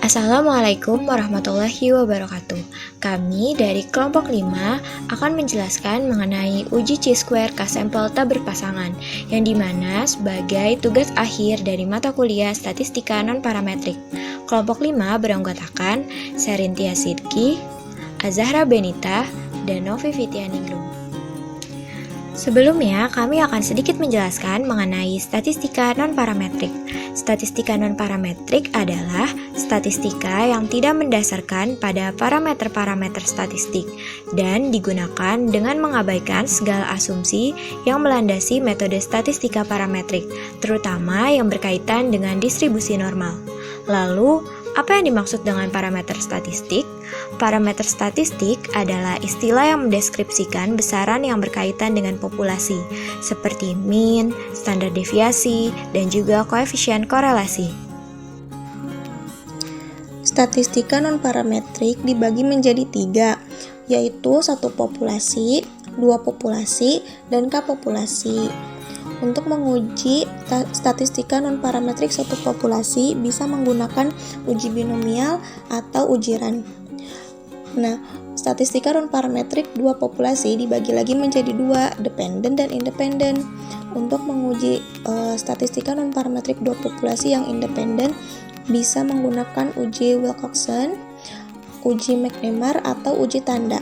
Assalamualaikum warahmatullahi wabarakatuh. Kami dari kelompok 5 akan menjelaskan mengenai uji chi-square K-sampel tak berpasangan, yang dimana sebagai tugas akhir dari mata kuliah statistika non-parametrik. Kelompok 5 beranggotakan Serintia Sidki, Azahra Benita, dan Novi Fitianingrum. Sebelumnya, kami akan sedikit menjelaskan mengenai statistika non-parametrik. Statistika non-parametrik adalah statistika yang tidak mendasarkan pada parameter-parameter statistik dan digunakan dengan mengabaikan segala asumsi yang melandasi metode statistika parametrik, terutama yang berkaitan dengan distribusi normal. Lalu, apa yang dimaksud dengan parameter statistik? Parameter statistik adalah istilah yang mendeskripsikan besaran yang berkaitan dengan populasi, seperti mean, standar deviasi, dan juga koefisien korelasi. Statistika non-parametrik dibagi menjadi 3, yaitu 1 populasi, 2 populasi, dan K populasi. Untuk menguji statistika non-parametrik suatu populasi bisa menggunakan uji binomial atau uji Run. Nah, statistika non-parametrik 2 populasi dibagi lagi menjadi 2, dependen dan independen. Untuk menguji statistika non-parametrik 2 populasi yang independen bisa menggunakan uji Wilcoxon, uji McNemar, atau uji tanda.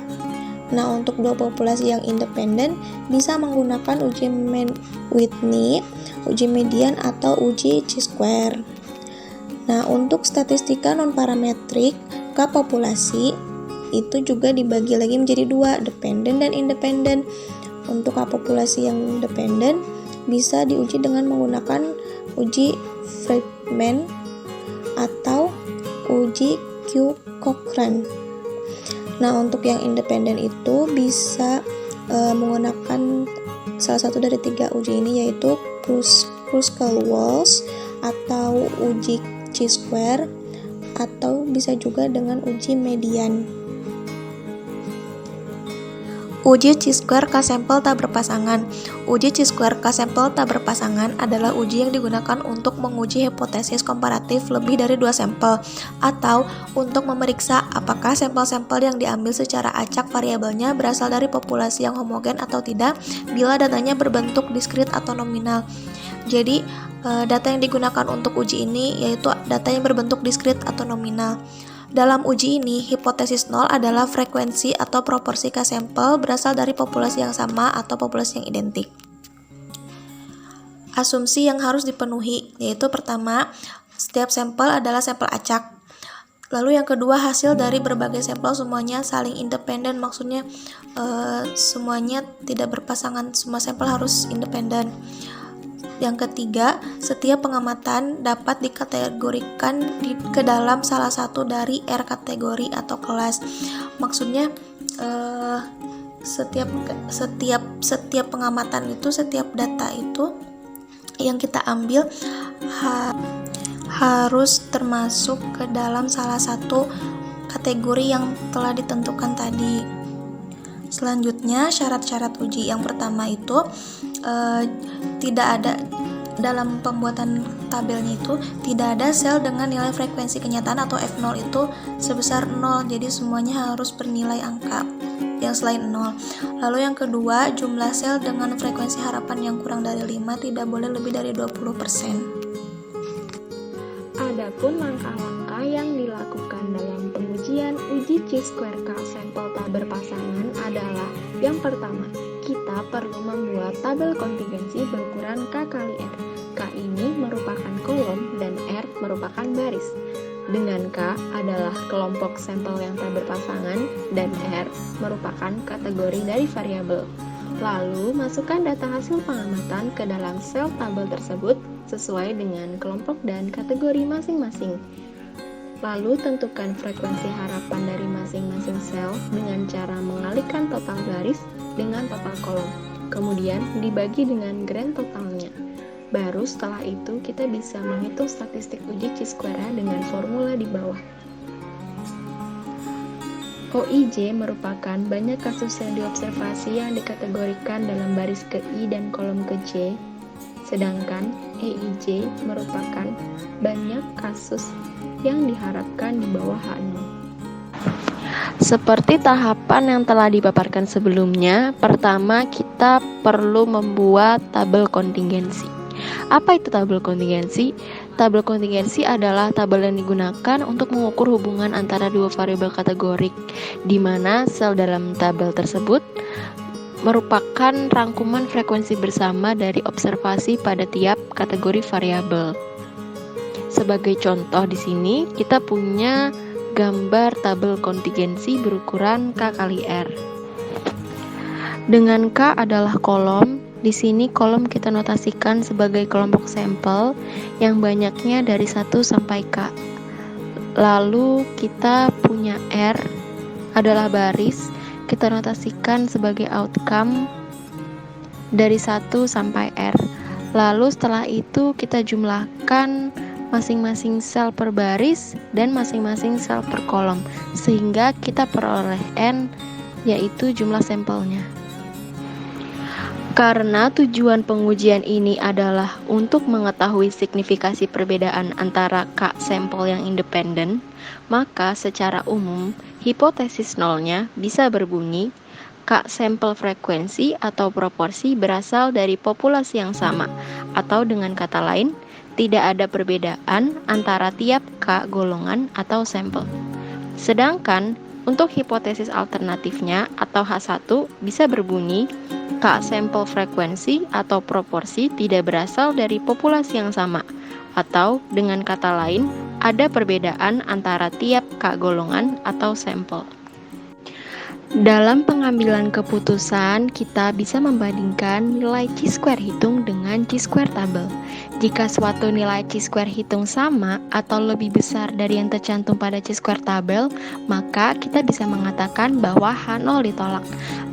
Nah, untuk 2 populasi yang independen bisa menggunakan uji Mann-Whitney, uji median, atau uji chi-square. Nah, untuk statistika non-parametrik K populasi itu juga dibagi lagi menjadi 2, dependen dan independen. Untuk K populasi yang independen bisa diuji dengan menggunakan uji Friedman atau uji Q-Cochrane. Nah, untuk yang independen itu bisa menggunakan salah satu dari 3 uji ini, yaitu Kruskal-Walsh atau uji chi-square, atau bisa juga dengan uji median. Uji chi-square K-sampel tak berpasangan. Uji chi-square K-sampel tak berpasangan adalah uji yang digunakan untuk menguji hipotesis komparatif lebih dari 2 sampel, atau untuk memeriksa apakah sampel-sampel yang diambil secara acak variabelnya berasal dari populasi yang homogen atau tidak bila datanya berbentuk diskrit atau nominal. Jadi, data yang digunakan untuk uji ini yaitu data yang berbentuk diskrit atau nominal. Dalam uji ini, hipotesis 0 adalah frekuensi atau proporsi K-sampel berasal dari populasi yang sama atau populasi yang identik. Asumsi yang harus dipenuhi, yaitu pertama, setiap sampel adalah sampel acak. Lalu yang kedua, hasil dari berbagai sampel semuanya saling independen, maksudnya semuanya tidak berpasangan, semua sampel harus independen. Yang ketiga, setiap pengamatan dapat dikategorikan ke dalam salah satu dari R kategori atau kelas. Maksudnya setiap pengamatan itu, setiap data itu yang kita ambil harus termasuk ke dalam salah satu kategori yang telah ditentukan tadi. Selanjutnya, syarat-syarat uji yang pertama itu tidak ada dalam pembuatan tabelnya itu tidak ada sel dengan nilai frekuensi kenyataan atau F0 itu sebesar 0, jadi semuanya harus bernilai angka yang selain 0. Lalu yang kedua, jumlah sel dengan frekuensi harapan yang kurang dari 5 tidak boleh lebih dari 20%. Adapun langkah-langkah yang dilakukan dalam pengujian uji chi-square K-sampel tak berpasangan adalah: yang pertama, kita perlu membuat tabel kontingensi berukuran K kali R. K ini merupakan kolom dan R merupakan baris. Dengan K adalah kelompok sampel yang tak berpasangan dan R merupakan kategori dari variabel. Lalu, masukkan data hasil pengamatan ke dalam sel tabel tersebut sesuai dengan kelompok dan kategori masing-masing. Lalu, tentukan frekuensi harapan dari masing-masing sel dengan cara mengalihkan total baris dengan total kolom. Kemudian, dibagi dengan grand totalnya. Baru setelah itu, kita bisa menghitung statistik uji chi-square dengan formula di bawah. OIJ merupakan banyak kasus yang diobservasi yang dikategorikan dalam baris ke I dan kolom ke J, sedangkan EIJ merupakan banyak kasus yang diharapkan di bawah H0. Seperti tahapan yang telah dipaparkan sebelumnya, pertama kita perlu membuat tabel kontingensi. Apa itu tabel kontingensi? Tabel kontingensi adalah tabel yang digunakan untuk mengukur hubungan antara dua variabel kategorik, di mana sel dalam tabel tersebut merupakan rangkuman frekuensi bersama dari observasi pada tiap kategori variabel. Sebagai contoh di sini, kita punya gambar tabel kontingensi berukuran K kali R. Dengan K adalah kolom, di sini kolom kita notasikan sebagai kelompok sampel yang banyaknya dari 1 sampai K. Lalu kita punya R adalah baris, kita notasikan sebagai outcome dari 1 sampai R. Lalu setelah itu kita jumlahkan masing-masing sel per baris dan masing-masing sel per kolom, sehingga kita peroleh N, yaitu jumlah sampelnya. Karena tujuan pengujian ini adalah untuk mengetahui signifikasi perbedaan antara K sampel yang independen, maka secara umum hipotesis nolnya bisa berbunyi K sampel frekuensi atau proporsi berasal dari populasi yang sama, atau dengan kata lain, tidak ada perbedaan antara tiap K golongan atau sampel. Sedangkan untuk hipotesis alternatifnya atau H1 bisa berbunyi K sampel frekuensi atau proporsi tidak berasal dari populasi yang sama, atau dengan kata lain ada perbedaan antara tiap K golongan atau sampel. Dalam pengambilan keputusan, kita bisa membandingkan nilai chi-square hitung dengan chi-square tabel. Jika suatu nilai chi-square hitung sama atau lebih besar dari yang tercantum pada chi-square tabel, maka kita bisa mengatakan bahwa H0 ditolak.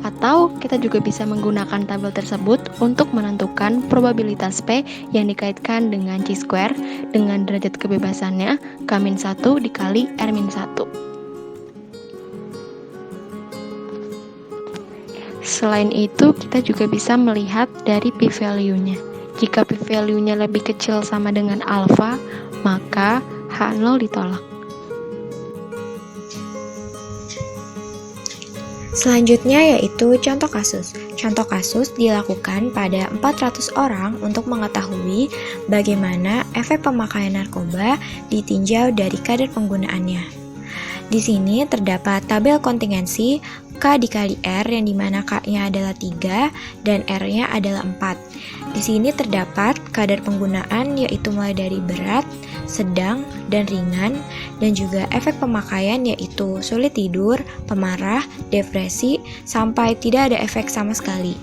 Atau kita juga bisa menggunakan tabel tersebut untuk menentukan probabilitas P yang dikaitkan dengan chi-square dengan derajat kebebasannya K-1 dikali R-1. Selain itu, kita juga bisa melihat dari p-value-nya. Jika p-value-nya lebih kecil sama dengan alfa, maka H0 ditolak. Selanjutnya yaitu contoh kasus. Contoh kasus dilakukan pada 400 orang untuk mengetahui bagaimana efek pemakaian narkoba ditinjau dari kadar penggunaannya. Di sini terdapat tabel kontingensi K dikali R yang dimana K-nya adalah 3 dan R-nya adalah 4. Di sini terdapat kadar penggunaan yaitu mulai dari berat, sedang, dan ringan, dan juga efek pemakaian yaitu sulit tidur, pemarah, depresi, sampai tidak ada efek sama sekali.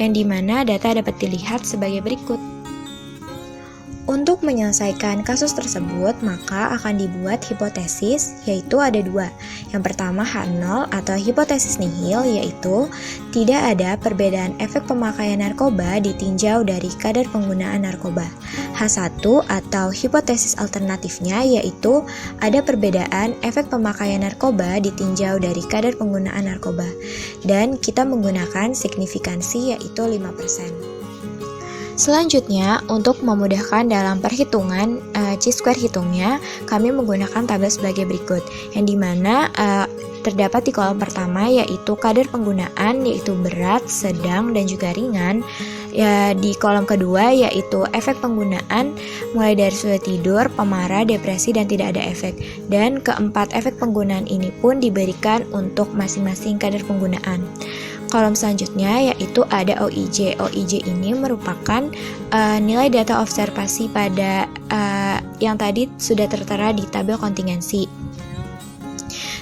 Yang dimana data dapat dilihat sebagai berikut. Untuk menyelesaikan kasus tersebut, maka akan dibuat hipotesis, yaitu ada dua. Yang pertama H0 atau hipotesis nihil, yaitu tidak ada perbedaan efek pemakaian narkoba ditinjau dari kadar penggunaan narkoba. H1 atau hipotesis alternatifnya, yaitu ada perbedaan efek pemakaian narkoba ditinjau dari kadar penggunaan narkoba. Dan kita menggunakan signifikansi, yaitu 5%. Selanjutnya, untuk memudahkan dalam perhitungan chi-square hitungnya, kami menggunakan tabel sebagai berikut, yang dimana terdapat di kolom pertama yaitu kadar penggunaan, yaitu berat, sedang, dan juga ringan. Ya, di kolom kedua yaitu efek penggunaan mulai dari sulit tidur, pemarah, depresi, dan tidak ada efek. Dan keempat efek penggunaan ini pun diberikan untuk masing-masing kadar penggunaan. Kolom selanjutnya yaitu ada OIJ. OIJ ini merupakan nilai data observasi pada yang tadi sudah tertera di tabel kontingensi.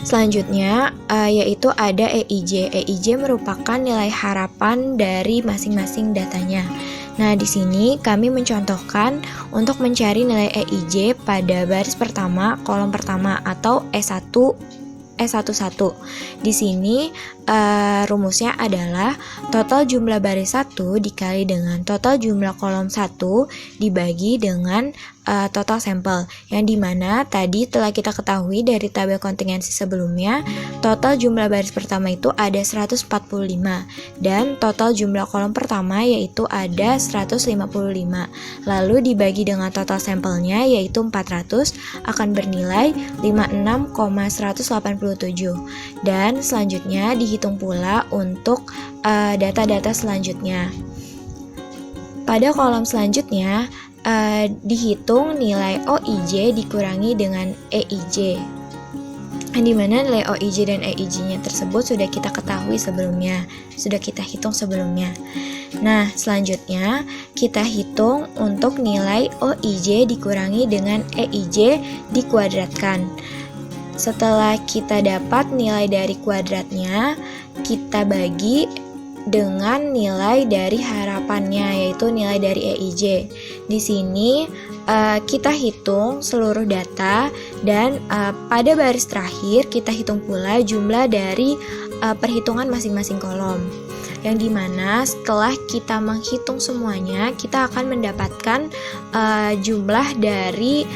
Selanjutnya yaitu ada EIJ. EIJ merupakan nilai harapan dari masing-masing datanya. Nah, di sini kami mencontohkan untuk mencari nilai EIJ pada baris pertama, kolom pertama atau E11. Di sini rumusnya adalah total jumlah baris 1 dikali dengan total jumlah kolom 1 dibagi dengan total sampel, yang dimana tadi telah kita ketahui dari tabel kontingensi sebelumnya, total jumlah baris pertama itu ada 145 dan total jumlah kolom pertama yaitu ada 155. Lalu dibagi dengan total sampelnya yaitu 400 akan bernilai 56,187. Dan selanjutnya dihitung pula untuk data-data selanjutnya. Pada kolom selanjutnya dihitung nilai OIJ dikurangi dengan EIJ, di mana nilai OIJ dan EIJ-nya tersebut sudah kita ketahui sebelumnya, sudah kita hitung sebelumnya. Nah, selanjutnya kita hitung untuk nilai OIJ dikurangi dengan EIJ dikuadratkan. Setelah kita dapat nilai dari kuadratnya, kita bagi dengan nilai dari harapannya, yaitu nilai dari EIJ. Di sini kita hitung seluruh data dan pada baris terakhir kita hitung pula jumlah dari perhitungan masing-masing kolom. Yang dimana setelah kita menghitung semuanya, kita akan mendapatkan jumlah dari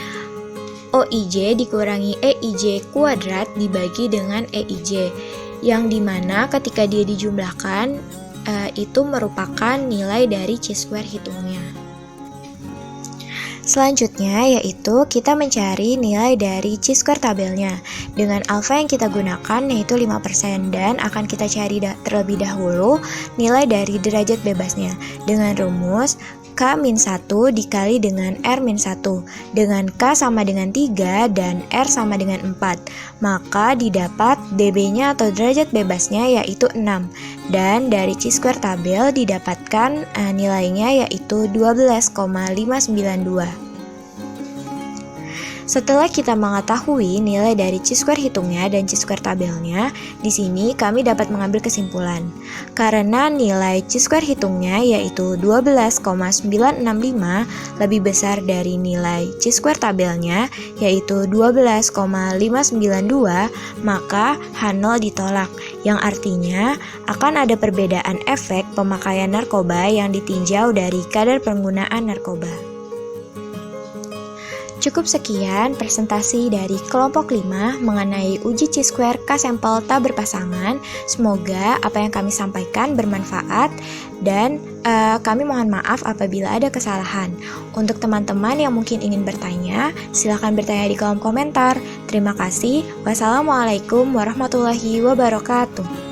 OIJ dikurangi EIJ kuadrat dibagi dengan EIJ, yang dimana ketika dia dijumlahkan itu merupakan nilai dari chi-square hitungnya. Selanjutnya yaitu kita mencari nilai dari chi-square tabelnya dengan alfa yang kita gunakan yaitu 5%, dan akan kita cari terlebih dahulu nilai dari derajat bebasnya dengan rumus K-1 dikali dengan R-1 dengan K sama dengan 3 dan R sama dengan 4, maka didapat dB-nya atau derajat bebasnya yaitu 6, dan dari chi-square tabel didapatkan nilainya yaitu 12,592. Setelah kita mengetahui nilai dari chi-square hitungnya dan chi-square tabelnya, di sini kami dapat mengambil kesimpulan. Karena nilai chi-square hitungnya yaitu 12,965 lebih besar dari nilai chi-square tabelnya yaitu 12,592, maka H0 ditolak, yang artinya akan ada perbedaan efek pemakaian narkoba yang ditinjau dari kadar penggunaan narkoba. Cukup sekian presentasi dari kelompok 5 mengenai uji chi-square K-sampel tak berpasangan. Semoga apa yang kami sampaikan bermanfaat dan kami mohon maaf apabila ada kesalahan. Untuk teman-teman yang mungkin ingin bertanya, silakan bertanya di kolom komentar. Terima kasih. Wassalamualaikum warahmatullahi wabarakatuh.